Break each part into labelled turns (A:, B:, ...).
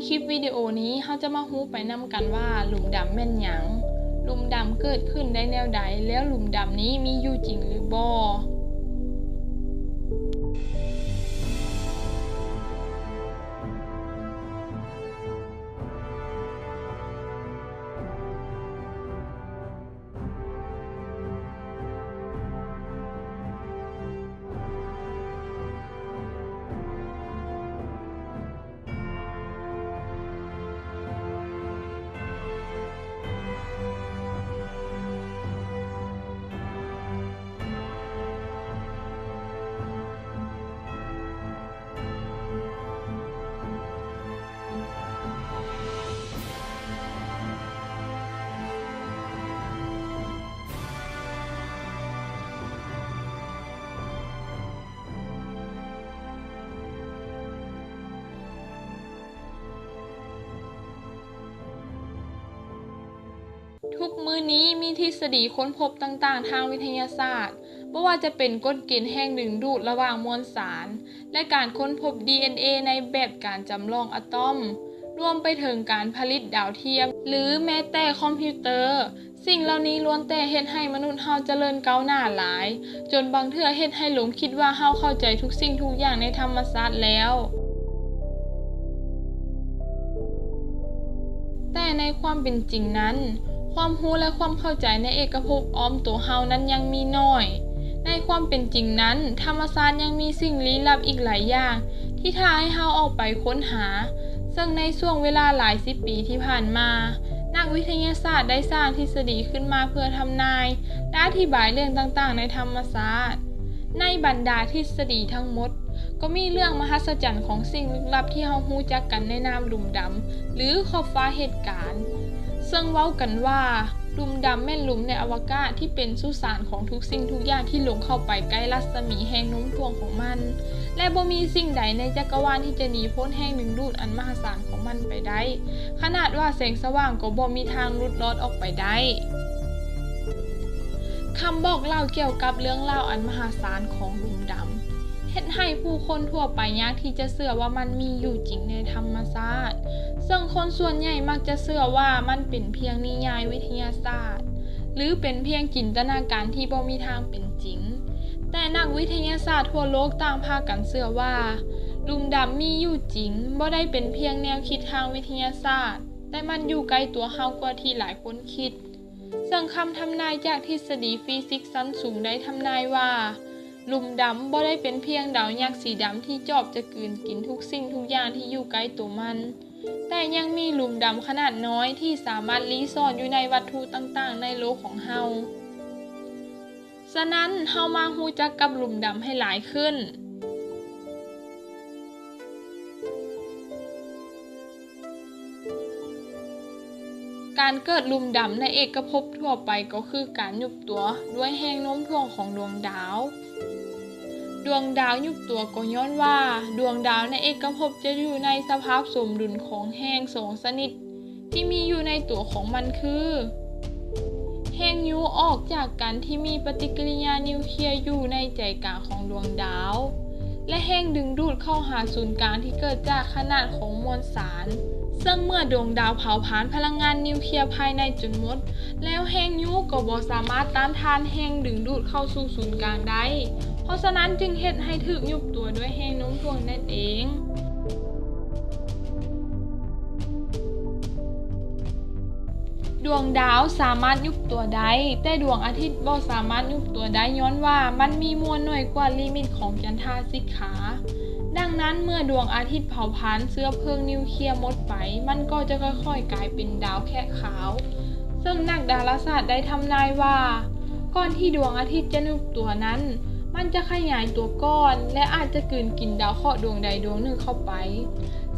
A: คลิปวิดีโอนี้เราจะมาฮู้ไปนำกันว่าหลุมดำแม่นหยังหลุมดำเกิดขึ้นได้แนวใดแล้วหลุมดำนี้มีอยู่จริงหรือบ่ทุกมื้อนี้มีทฤษฎีค้นพบต่างๆทางวิทยาศาสตร์บ่ว่าจะเป็นกฎเกณฑ์แห่งดึงดูดระหว่างมวลสารและการค้นพบ DNA ในแบบการจำลองอะตอมรวมไปถึงการผลิตดาวเทียมหรือแม้แต่คอมพิวเตอร์สิ่งเหล่านี้ล้วนแต่เฮ็ดให้มนุษย์เฮาเจริญก้าวหน้าหลายจนบางเทื่อเฮ็ดให้หลงคิดว่าเฮาเข้าใจทุกสิ่งทุกอย่างในธรรมชาติแล้วแต่ในความเป็นจริงนั้นความรู้และความเข้าใจในเอกภพอ้อมตัวเฮานั้นยังมีน้อยในความเป็นจริงนั้นธรรมชาติยังมีสิ่งลี้ลับอีกหลายอย่างที่ท้าให้เฮาออกไปค้นหาซึ่งในช่วงเวลาหลาย10 ปีที่ผ่านมานักวิทยาศาสตร์ได้สร้างทฤษฎีขึ้นมาเพื่อทำนายและอธิบายเรื่องต่างๆในธรรมชาติในบรรดาทฤษฎีทั้งหมดก็มีเรื่องมหัศจรรย์ของสิ่งลึกลับที่เฮารู้จักกันในนามหลุมดำหรือขอบฟ้าเหตุการณ์ซึ่งเว้ากันว่าหลุมดำแม่นหลุมในอวกาศที่เป็นสุสานของทุกสิ่งทุกอย่างที่ลงเข้าไปใกล้รัศมีแห่งโน้มถ่วงของมันและบ่มีสิ่งใดในจักรวาลที่จะหนีพ้นแห่งดึงดูดอันมหาศาลของมันไปได้ขนาดว่าแสงสว่างก็บ่มีทางหลุดรอดออกไปได้คำบอกเล่าเกี่ยวกับเรื่องราวอันมหาศาลของหลุมดำเฮ็ดให้ผู้คนทั่วไปยากที่จะเชื่อว่ามันมีอยู่จริงในธรรมชาติซึ่งคนส่วนใหญ่มักจะเชื่อว่ามันเป็นเพียงนิยายวิทยาศาสตร์หรือเป็นเพียงจินตนาการที่บ่มีทางเป็นจริงแต่นักวิทยาศาสตร์ทั่วโลกต่างพากันเชื่อว่าหลุมดำมีอยู่จริงบ่ได้เป็นเพียงแนวคิดทางวิทยาศาสตร์แต่มันอยู่ใกล้ตัวเฮากว่าที่หลายคนคิดซึ่งคำทำนายจากทฤษฎีฟิสิกส์ชั้นสูงได้ทำนายว่าหลุมดำบ่ได้เป็นเพียงดาวยักษ์สีดำที่จอบจะกลืนกินทุกสิ่งทุกอย่างที่อยู่ใกล้ตัวมันแต่ยังมีหลุมดำขนาดน้อยที่สามารถลี้ซ่อนอยู่ในวัตถุต่างๆในโลกของเฮาฉะนั้นเฮามารู้จักกับหลุมดำให้หลายขึ้นการเกิดหลุมดำในเอกภพทั่วไปก็คือการยุบตัวด้วยแรงโน้มถ่วงของดวงดาวยุบตัวก็ย้อนว่าดวงดาวในเอกภพจะอยู่ในสภาพสมดุลของแรง2ชนิดที่มีอยู่ในตัวของมันคือแรงยูออกจากกันที่มีปฏิกิริยานิวเคลียร์อยู่ในใจกลางของดวงดาวและแรงดึงดูดเข้าหาศูนย์กลางที่เกิดจากขนาดของมวลสารซึ่งเมื่อดวงดาวเผาผลาญพลังงานนิวเคลียร์ภายในจนหมดแล้วแรงยูก็บ่สามารถต้านทานแรงดึงดูดเข้าสู่ศูนย์กลางได้เพราะฉะนั้นจึงเฮ็ดให้ถูกยุบตัวด้วยแรงโน้มถ่วงนั่นเองดวงดาวสามารถยุบตัวได้แต่ดวงอาทิตย์บ่สามารถยุบตัวได้ย้อนว่ามันมีมวลน้อยกว่าลิมิตของจันทราสิขาดังนั้นเมื่อดวงอาทิตย์เผาผลาญเชื้อเพลิงนิวเคลียร์หมดไปมันก็จะค่อยๆกลายเป็นดาวแค่ขาวซึ่งนักดาราศาสตร์ได้ทำนายว่าก่อนที่ดวงอาทิตย์จะยุบตัวนั้นมันจะขยายตัวก้อนและอาจจะกลืนกินดาวเคราะห์ดวงใดดวงหนึ่งเข้าไป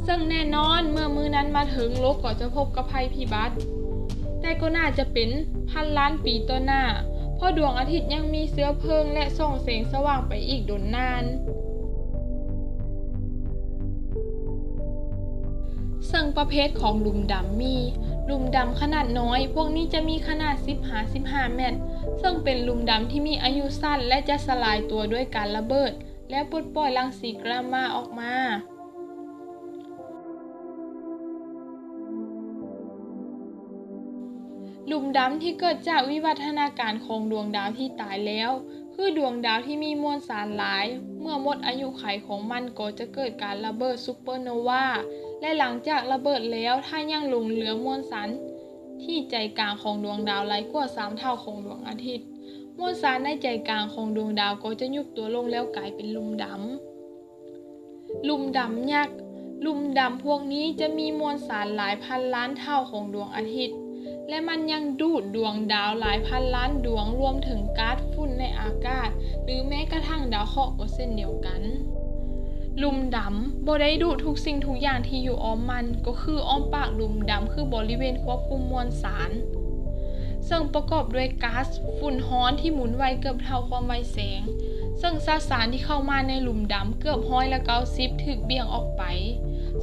A: ซึ่งแน่นอนเมื่อมื้อนั้นมาถึงโลกก็จะพบกับภัยพิบัติแต่ก็น่าจะเป็นพันล้านปีต่อหน้าเพราะดวงอาทิตย์ยังมีเชื้อเพลิงและส่องแสงสว่างไปอีกดนนานซึ่งประเภทของหลุมดำมีหลุมดำขนาดน้อยพวกนี้จะมีขนาด10-15 เมตรซึ่งเป็นหลุมดำที่มีอายุสั้นและจะสลายตัวด้วยการระเบิดและปลดปล่อยรังสีกัมมาออกมา ดำที่เกิดจากวิวัฒนาการของดวงดาวที่ตายแล้วคือดวงดาวที่มีมวลสารหลายเมื่อหมดอายุขัยของมันก็จะเกิดการระเบิดซูเปอร์โนวาและหลังจากระเบิดแล้วถ้ายังหลงเหลือมวลสารที่ใจกลางของดวงดาวหลายกว่า3เท่าของดวงอาทิตย์มวลสารในใจกลางของดวงดาวก็จะยุบตัวลงแล้วกลายเป็นหลุมดำหลุมดำยักษ์หลุมดำพวกนี้จะมีมวลสารหลายพันล้านเท่าของดวงอาทิตย์และมันยังดูดดวงดาวหลายพันล้านดวงรวมถึงก๊าซฝุ่นในอากาศหรือแม้กระทั่งดาวเคราะห์ก็เช่นเดียวกันหลุมดำบ่ได้ดูดทุกสิ่งทุกอย่างที่อยู่อ้อมมันก็คืออ้อมปากหลุมดำคือบริเวณควบคุมมวลสารซึ่งประกอบด้วยก๊าซฝุ่นฮ้อนที่หมุนไวเกือบเท่าความไวแสงซึ่งสสารที่เข้ามาในหลุมดำเกือบ190ถูกเบี่ยงออกไป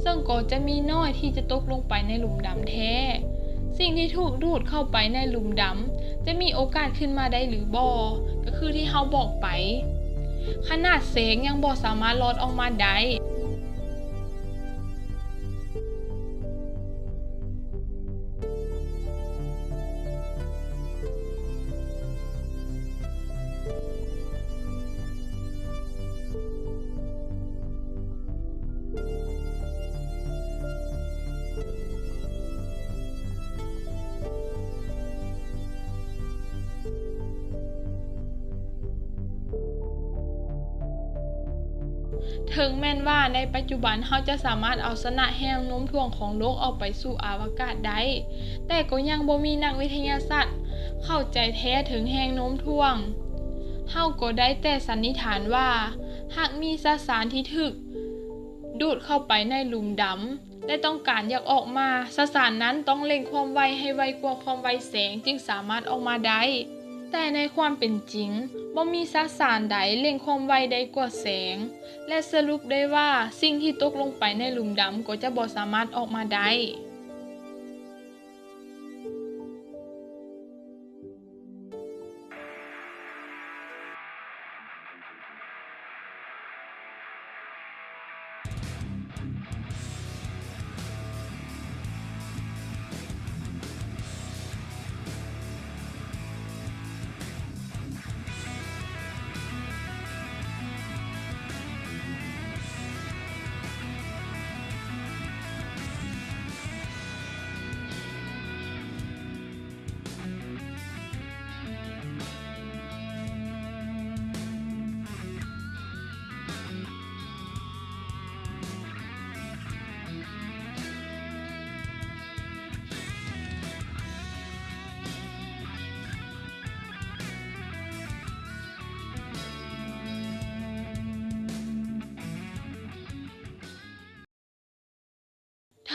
A: ซึ่งก็จะมีน้อยที่จะตกลงไปในหลุมดำแท้สิ่งที่ถูกดูดเข้าไปในหลุมดำจะมีโอกาสขึ้นมาได้หรือบ่ก็คือที่เราบอกไปขนาดแสงยังบ่สามารถลอดออกมาได้ถึงแม้นว่าในปัจจุบันเราจะสามารถเอาชนะแรงโน้มถ่วงของโลกออกไปสู่อวกาศได้แต่ก็ยังบ่มีนักวิทยาศาสตร์เข้าใจแท้ถึงแรงโน้มถ่วงเราก็ได้แต่สันนิษฐานว่าหากมีสสารที่ถูกดูดเข้าไปในหลุมดำและต้องการอยากออกมาสสารนั้นต้องเร่งความไวให้ไวกว่าความไวแสงจึงสามารถออกมาได้แต่ในความเป็นจริงบ่มีสสารใดเร่งความไวได้กว่าแสงและสรุปได้ว่าสิ่งที่ตกลงไปในหลุมดำก็จะบ่สามารถออกมาได้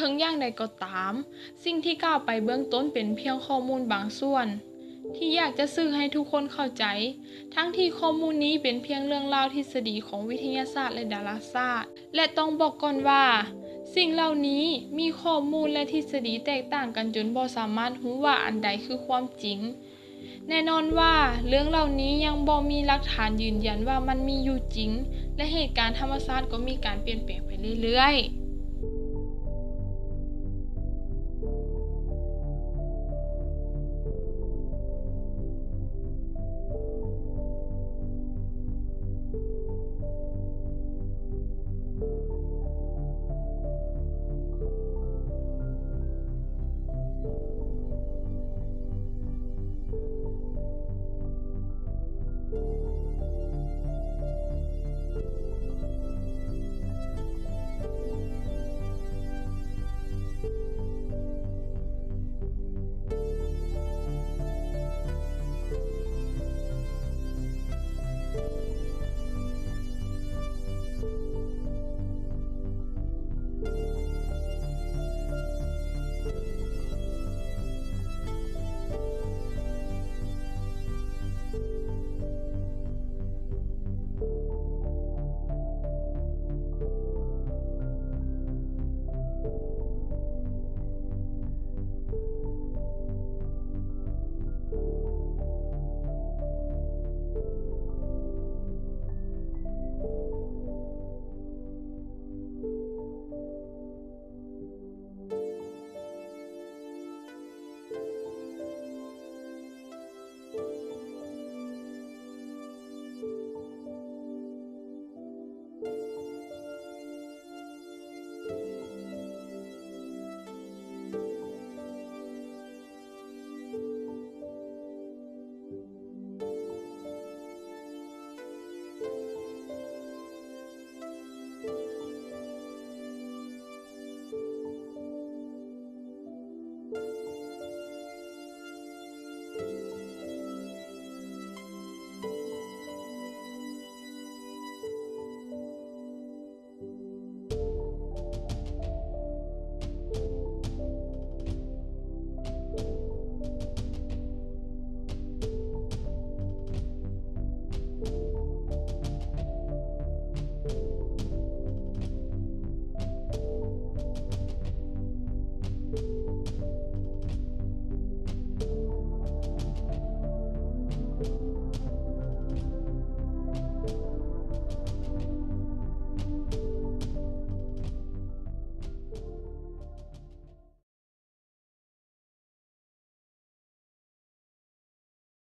A: ถึงอย่างใดก็ตามสิ่งที่กล่าวไปเบื้องต้นเป็นเพียงข้อมูลบางส่วนที่อยากจะสื่อให้ทุกคนเข้าใจทั้งที่ข้อมูลนี้เป็นเพียงเรื่องราวทฤษฎีของวิทยาศาสตร์และดาราศาสตร์และต้องบอกก่อนว่าสิ่งเหล่านี้มีข้อมูลและทฤษฎีแตกต่างกันจนบ่สามารถรู้ว่าอันใดคือความจริงแน่นอนว่าเรื่องเหล่านี้ยังบ่มีหลักฐานยืนยันว่ามันมีอยู่จริงและเหตุการณ์ธรรมชาติก็มีการเปลี่ยนแปลงไปเรื่อยๆ